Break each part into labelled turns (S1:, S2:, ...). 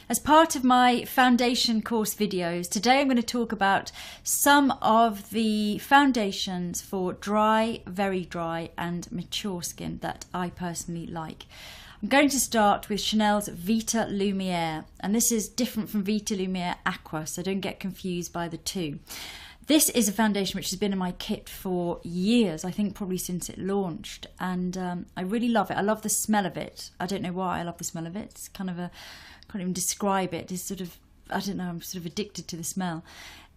S1: As part of my foundation course videos, today I'm going to talk about some of the foundations for dry, very dry and mature skin that I personally like. I'm going to start with Chanel's Vita Lumiere, and this is different from Vita Lumiere Aqua, so don't get confused by the two. This is a foundation which has been in my kit for years, I think probably since it launched, and I really love it. I love the smell of it. I don't know why I love the smell of it. It's kind of can't even describe it. It's sort of, I don't know, I'm sort of addicted to the smell.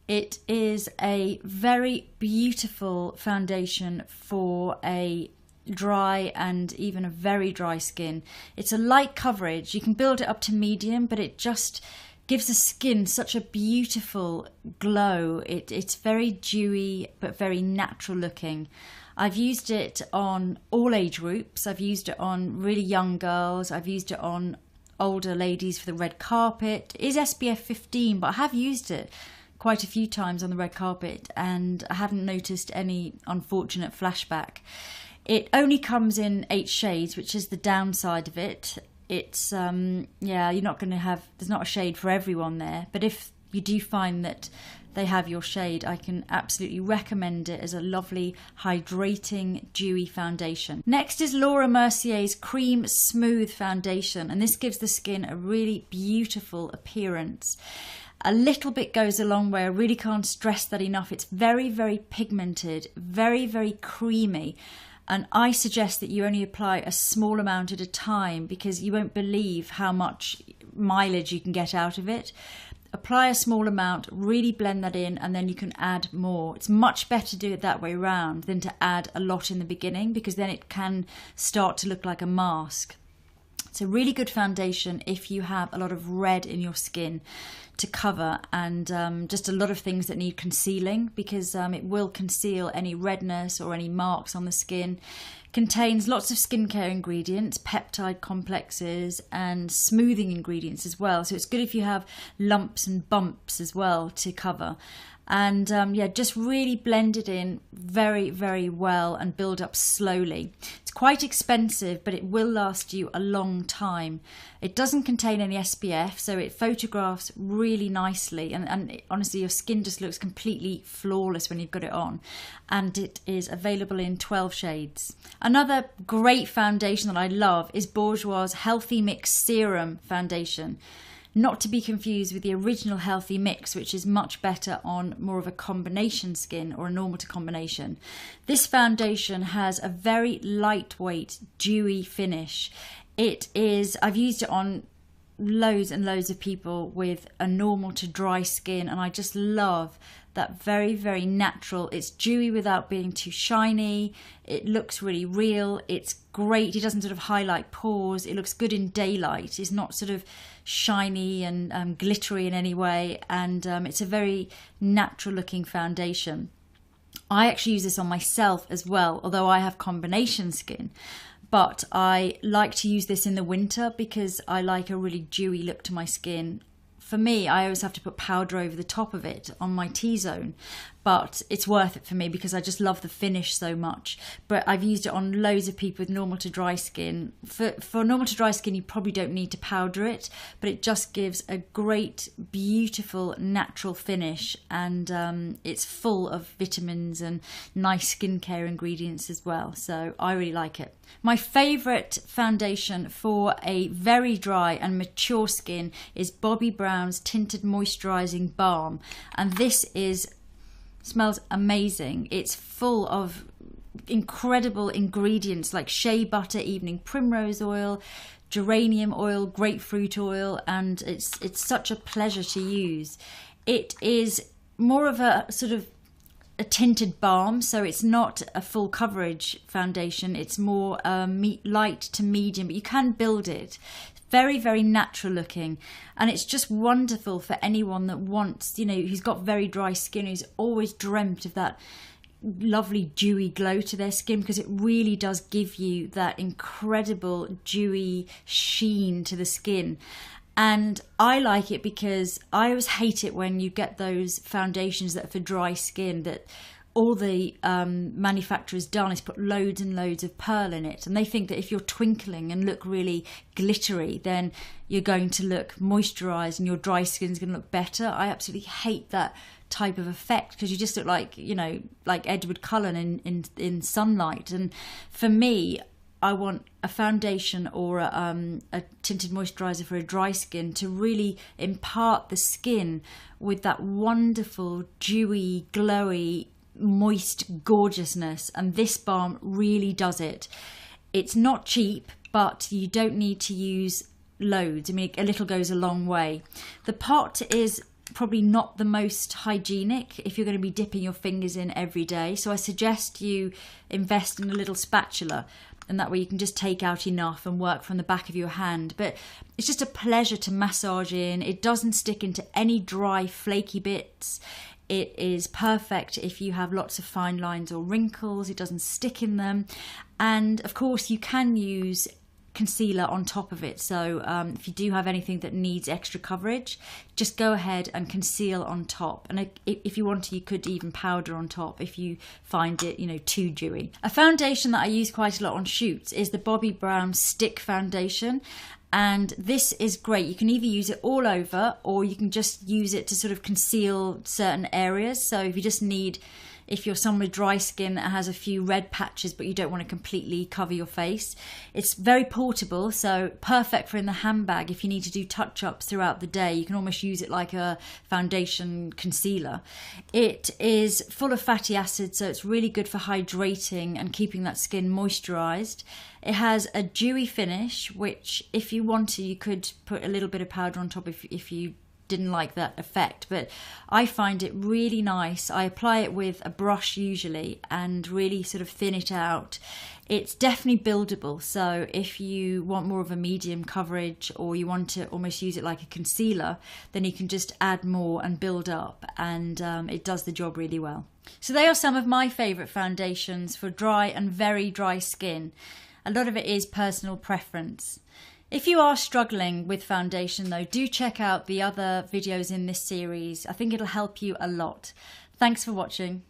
S1: It is a very beautiful foundation for a dry and even a very dry skin. It's a light coverage. You can build it up to medium, but it just gives the skin such a beautiful glow. It's very dewy but very natural looking. I've used it on all age groups. I've used it on really young girls. I've used it on older ladies for the red carpet. It is SPF 15, but I have used it quite a few times on the red carpet and I haven't noticed any unfortunate flashback. It only comes in 8 shades, which is the downside of it. It's yeah, you're not going to have, there's not a shade for everyone there, but if you do find that they have your shade, I can absolutely recommend it as a lovely hydrating dewy foundation. Next is Laura Mercier's Cream Smooth Foundation, and this gives the skin a really beautiful appearance. A little bit goes a long way. I really can't stress that enough. It's very, very pigmented, very, very creamy. And I suggest that you only apply a small amount at a time because you won't believe how much mileage you can get out of it. Apply a small amount, really blend that in, and then you can add more. It's much better to do it that way around than to add a lot in the beginning because then it can start to look like a mask. It's a really good foundation if you have a lot of red in your skin to cover and just a lot of things that need concealing because it will conceal any redness or any marks on the skin. Contains lots of skincare ingredients, peptide complexes and smoothing ingredients as well. So it's good if you have lumps and bumps as well to cover. And yeah, just really blend it in very, very well and build up slowly. It's quite expensive, but it will last you a long time. It doesn't contain any SPF, so it photographs really nicely. And honestly, your skin just looks completely flawless when you've got it on. And it is available in 12 shades. Another great foundation that I love is Bourjois' Healthy Mix Serum Foundation. Not to be confused with the original Healthy Mix, which is much better on more of a combination skin or a normal to combination. This foundation has a very lightweight, dewy finish. It is, I've used it on loads and loads of people with a normal to dry skin, and I just love that very, very natural. It's dewy without being too shiny. It looks really real. It's great. It doesn't sort of highlight pores. It looks good in daylight. It's not sort of shiny and glittery in any way. And it's a very natural looking foundation. I actually use this on myself as well, although I have combination skin. But I like to use this in the winter because I like a really dewy look to my skin. For me, I always have to put powder over the top of it on my T-zone, but it's worth it for me because I just love the finish so much. But I've used it on loads of people with normal to dry skin. For normal to dry skin, you probably don't need to powder it, but it just gives a great, beautiful, natural finish, and it's full of vitamins and nice skincare ingredients as well. So I really like it. My favourite foundation for a very dry and mature skin is Bobbi Brown's Tinted Moisturising Balm, and this smells amazing. It's full of incredible ingredients like shea butter, evening primrose oil, geranium oil, grapefruit oil, and it's such a pleasure to use. It is more of a sort of a tinted balm, so it's not a full coverage foundation. It's more light to medium, but you can build it. Very, very natural looking, and it's just wonderful for anyone that wants, you know, who's got very dry skin, who's always dreamt of that lovely dewy glow to their skin, because it really does give you that incredible dewy sheen to the skin. And I like it because I always hate it when you get those foundations that are for dry skin that all the manufacturer's done is put loads and loads of pearl in it, and they think that if you're twinkling and look really glittery, then you're going to look moisturized and your dry skin's going to look better. I absolutely hate that type of effect, because you just look like, you know, like Edward Cullen in sunlight. And for me, I want a foundation or a tinted moisturiser for a dry skin to really impart the skin with that wonderful, dewy, glowy, moist gorgeousness. And this balm really does it. It's not cheap, but you don't need to use loads. I mean, a little goes a long way. The pot is probably not the most hygienic if you're going to be dipping your fingers in every day. So I suggest you invest in a little spatula, and that way you can just take out enough and work from the back of your hand. But it's just a pleasure to massage in. It doesn't stick into any dry, flaky bits. It is perfect if you have lots of fine lines or wrinkles. It doesn't stick in them. And of course you can use concealer on top of it, so if you do have anything that needs extra coverage, just go ahead and conceal on top. And if you want to, you could even powder on top if you find it, you know, too dewy. A foundation that I use quite a lot on shoots is the Bobbi Brown Stick Foundation, and this is great. You can either use it all over, or you can just use it to sort of conceal certain areas. So if you just need, if you're someone with dry skin that has a few red patches but you don't want to completely cover your face, it's very portable, so perfect for in the handbag if you need to do touch-ups throughout the day. You can almost use it like a foundation concealer. It is full of fatty acids, so it's really good for hydrating and keeping that skin moisturized. It has a dewy finish, which if you want to, you could put a little bit of powder on top if you didn't like that effect, but I find it really nice. I apply it with a brush usually and really sort of thin it out. It's definitely buildable, so if you want more of a medium coverage or you want to almost use it like a concealer, then you can just add more and build up, and it does the job really well. So they are some of my favourite foundations for dry and very dry skin. A lot of it is personal preference. If you are struggling with foundation though, do check out the other videos in this series. I think it'll help you a lot. Thanks for watching.